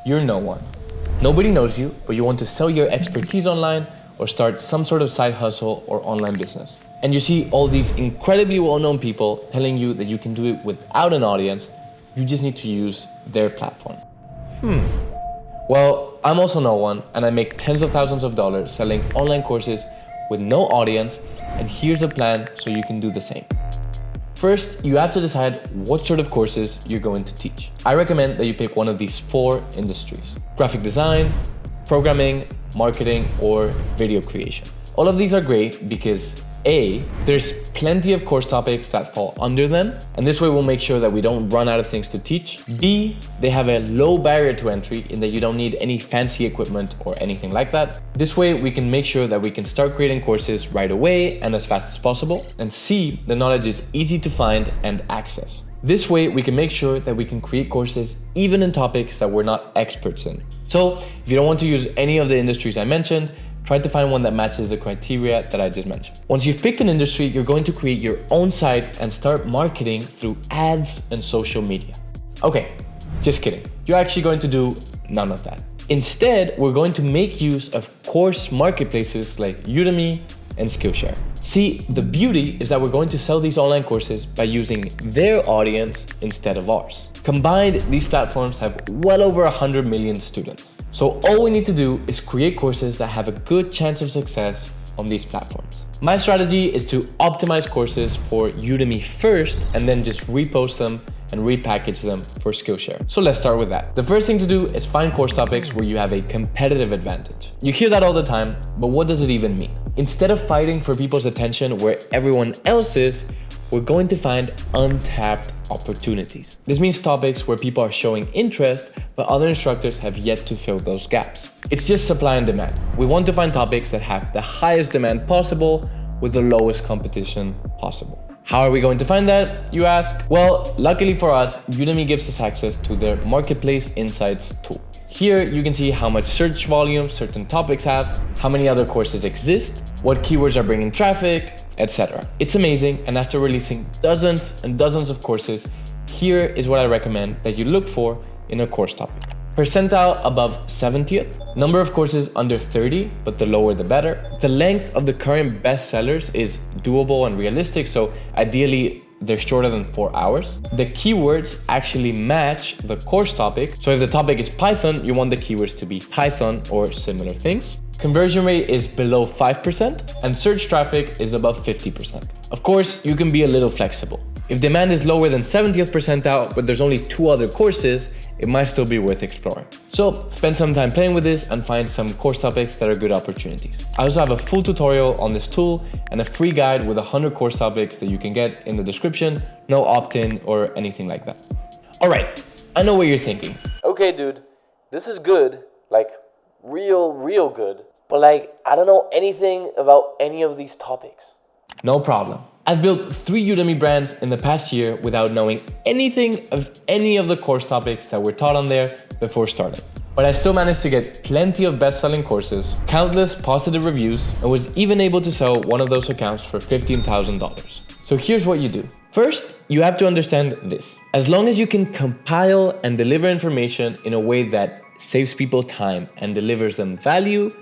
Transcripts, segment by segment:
You're no one. Nobody knows you, but you want to sell your expertise online or start some sort of side hustle or online business. And you see all these incredibly well-known people telling you that you can do it without an audience. You just need to use their platform. Well, I'm also no one, and I make tens of thousands of dollars selling online courses with no audience, and here's a plan so you can do the same. First, you have to decide what sort of courses you're going to teach. I recommend that you pick one of these 4 industries: graphic design, programming, marketing, or video creation. All of these are great because A, there's plenty of course topics that fall under them, and this way we'll make sure that we don't run out of things to teach. B, they have a low barrier to entry in that you don't need any fancy equipment or anything like that. This way we can make sure that we can start creating courses right away and as fast as possible. And C, the knowledge is easy to find and access. This way we can make sure that we can create courses even in topics that we're not experts in. So if you don't want to use any of the industries I mentioned, try to find one that matches the criteria that I just mentioned. Once you've picked an industry, you're going to create your own site and start marketing through ads and social media. Okay, just kidding. You're actually going to do none of that. Instead, we're going to make use of course marketplaces like Udemy and Skillshare. See, the beauty is that we're going to sell these online courses by using their audience instead of ours. Combined, these platforms have well over 100 million students. So all we need to do is create courses that have a good chance of success on these platforms. My strategy is to optimize courses for Udemy first and then just repost them and repackage them for Skillshare. So let's start with that. The first thing to do is find course topics where you have a competitive advantage. You hear that all the time, but what does it even mean? Instead of fighting for people's attention where everyone else is, we're going to find untapped opportunities. This means topics where people are showing interest, but other instructors have yet to fill those gaps. It's just supply and demand. We want to find topics that have the highest demand possible with the lowest competition possible. How are we going to find that, you ask? Well, luckily for us, Udemy gives us access to their Marketplace Insights tool. Here you can see how much search volume certain topics have, how many other courses exist, what keywords are bringing traffic, etc. It's amazing, and after releasing dozens and dozens of courses, here is what I recommend that you look for in a course topic. Percentile above 70th, number of courses under 30, but the lower the better. The length of the current bestsellers is doable and realistic, so ideally they're shorter than 4 hours. The keywords actually match the course topic, so if the topic is Python, you want the keywords to be Python or similar things. Conversion rate is below 5%, and search traffic is above 50%. Of course, you can be a little flexible. If demand is lower than 70th percentile, but there's only 2 other courses, it might still be worth exploring. So spend some time playing with this and find some course topics that are good opportunities. I also have a full tutorial on this tool and a free guide with 100 course topics that you can get in the description, no opt-in or anything like that. All right, I know what you're thinking. Okay, dude, this is good, like real good, but I don't know anything about any of these topics. No problem. I've built 3 Udemy brands in the past year without knowing anything of any of the course topics that were taught on there before starting. But I still managed to get plenty of best-selling courses, countless positive reviews, and was even able to sell one of those accounts for $15,000. So here's what you do. First, you have to understand this. As long as you can compile and deliver information in a way that saves people time and delivers them value,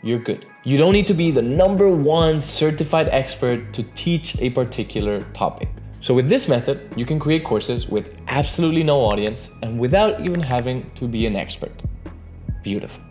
you're good. You don't need to be the #1 certified expert to teach a particular topic. So with this method, you can create courses with absolutely no audience and without even having to be an expert. Beautiful.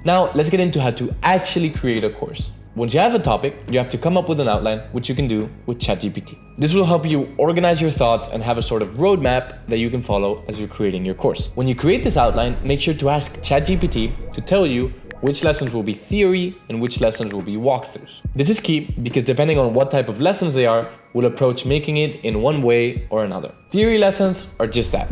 Now let's get into how to actually create a course. Once you have a topic, you have to come up with an outline, which you can do with ChatGPT. This will help you organize your thoughts and have a sort of roadmap that you can follow as you're creating your course. When you create this outline, make sure to ask ChatGPT to tell you which lessons will be theory and which lessons will be walkthroughs. This is key because depending on what type of lessons they are, we'll approach making it in one way or another. Theory lessons are just that,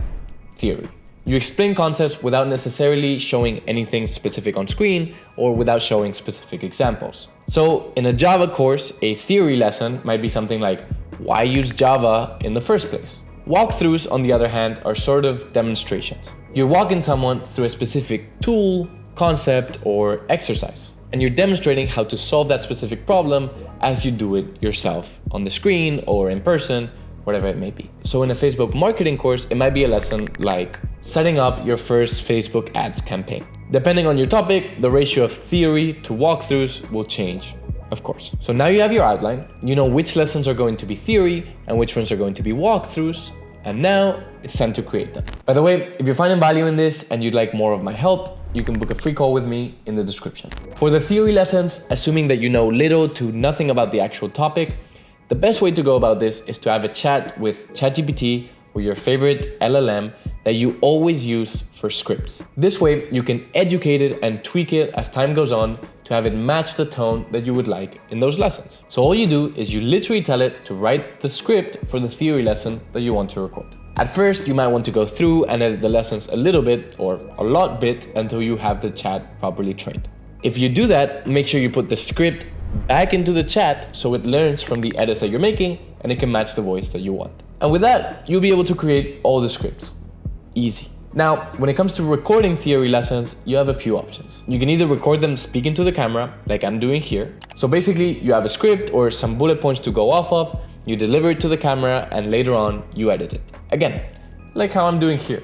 theory. You explain concepts without necessarily showing anything specific on screen or without showing specific examples. So in a Java course, a theory lesson might be something like, why use Java in the first place? Walkthroughs, on the other hand, are sort of demonstrations. You're walking someone through a specific tool, concept, or exercise, and you're demonstrating how to solve that specific problem as you do it yourself on the screen or in person, whatever it may be. So in a Facebook marketing course, it might be a lesson like setting up your first Facebook ads campaign. Depending on your topic, the ratio of theory to walkthroughs will change, of course. So now you have your outline, you know which lessons are going to be theory and which ones are going to be walkthroughs, and now it's time to create them. By the way, if you're finding value in this and you'd like more of my help, you can book a free call with me in the description. For the theory lessons, assuming that you know little to nothing about the actual topic, the best way to go about this is to have a chat with ChatGPT or your favorite LLM that you always use for scripts. This way, you can educate it and tweak it as time goes on to have it match the tone that you would like in those lessons. So all you do is you literally tell it to write the script for the theory lesson that you want to record. At first, you might want to go through and edit the lessons a little bit or a lot bit until you have the chat properly trained. If you do that, make sure you put the script back into the chat so it learns from the edits that you're making and it can match the voice that you want. And with that, you'll be able to create all the scripts. Easy. Now, when it comes to recording theory lessons, you have a few options. You can either record them speaking to the camera, like I'm doing here. So basically, you have a script or some bullet points to go off of, you deliver it to the camera, and later on, you edit it. Again, like how I'm doing here.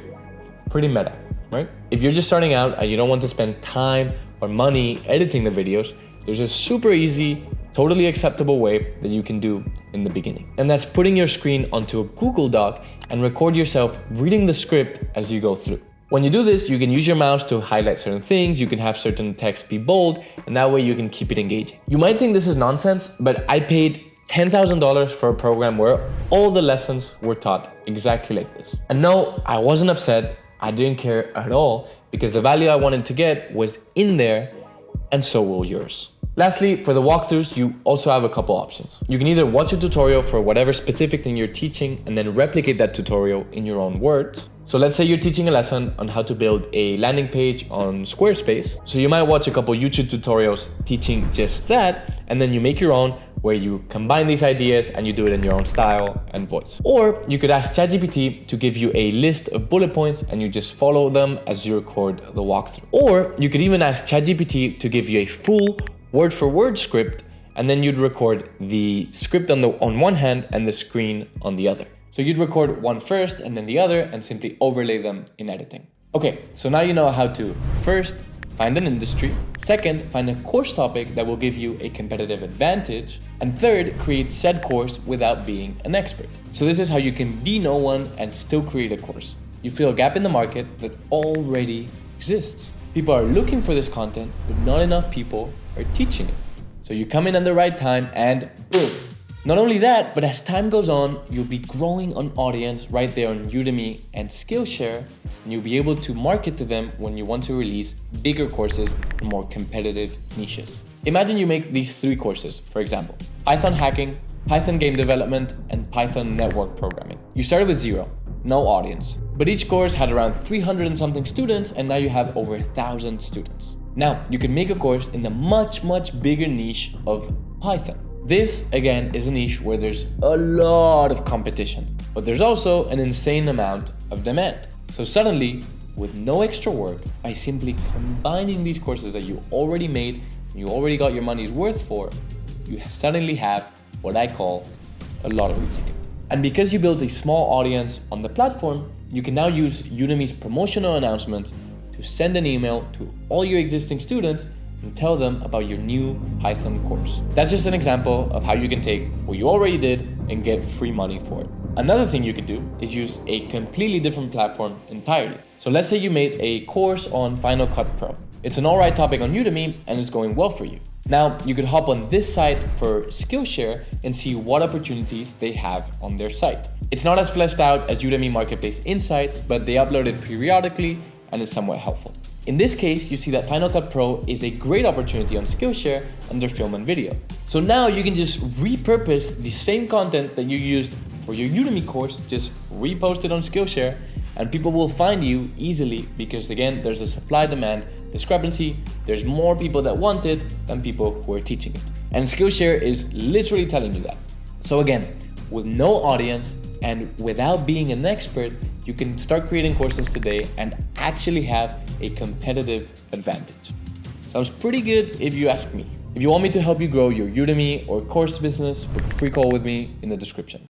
Pretty meta, right? If you're just starting out and you don't want to spend time or money editing the videos, there's a super easy, totally acceptable way that you can do in the beginning. And that's putting your screen onto a Google Doc and record yourself reading the script as you go through. When you do this, you can use your mouse to highlight certain things, you can have certain text be bold, and that way you can keep it engaging. You might think this is nonsense, but I paid $10,000 for a program where all the lessons were taught exactly like this. And no, I wasn't upset, I didn't care at all, because the value I wanted to get was in there, and so will yours. Lastly, for the walkthroughs, you also have a couple options. You can either watch a tutorial for whatever specific thing you're teaching and then replicate that tutorial in your own words. So let's say you're teaching a lesson on how to build a landing page on Squarespace. So you might watch a couple YouTube tutorials teaching just that, and then you make your own where you combine these ideas and you do it in your own style and voice. Or you could ask ChatGPT to give you a list of bullet points and you just follow them as you record the walkthrough. Or you could even ask ChatGPT to give you a full word for word script, and then you'd record the script on one hand and the screen on the other. So you'd record one first and then the other and simply overlay them in editing. Okay, so now you know how to first find an industry, second, find a course topic that will give you a competitive advantage, and third, create said course without being an expert. So this is how you can be no one and still create a course. You fill a gap in the market that already exists. People are looking for this content, but not enough people are teaching it. So you come in at the right time and boom. Not only that, but as time goes on, you'll be growing an audience right there on Udemy and Skillshare, and you'll be able to market to them when you want to release bigger courses in more competitive niches. Imagine you make these 3 courses, for example, Python hacking, Python game development, and Python network programming. You started with 0, no audience, but each course had around 300 and something students, and now you have over 1,000 students. Now, you can make a course in the much bigger niche of Python. This, again, is a niche where there's a lot of competition, but there's also an insane amount of demand. So suddenly, with no extra work, by simply combining these courses that you already made, and you already got your money's worth for, you suddenly have what I call a lottery ticket. And because you built a small audience on the platform, you can now use Udemy's promotional announcements to send an email to all your existing students and tell them about your new Python course. That's just an example of how you can take what you already did and get free money for it. Another thing you could do is use a completely different platform entirely. So let's say you made a course on Final Cut Pro. It's an alright topic on Udemy and it's going well for you. Now, you could hop on this site for Skillshare and see what opportunities they have on their site. It's not as fleshed out as Udemy Marketplace Insights, but they upload it periodically and it's somewhat helpful. In this case, you see that Final Cut Pro is a great opportunity on Skillshare under film and video. So now you can just repurpose the same content that you used for your Udemy course, just repost it on Skillshare, and people will find you easily because, again, there's a supply-demand discrepancy. There's more people that want it than people who are teaching it. And Skillshare is literally telling you that. So again, with no audience and without being an expert, you can start creating courses today and actually have a competitive advantage. Sounds pretty good if you ask me. If you want me to help you grow your Udemy or course business, book a free call with me in the description.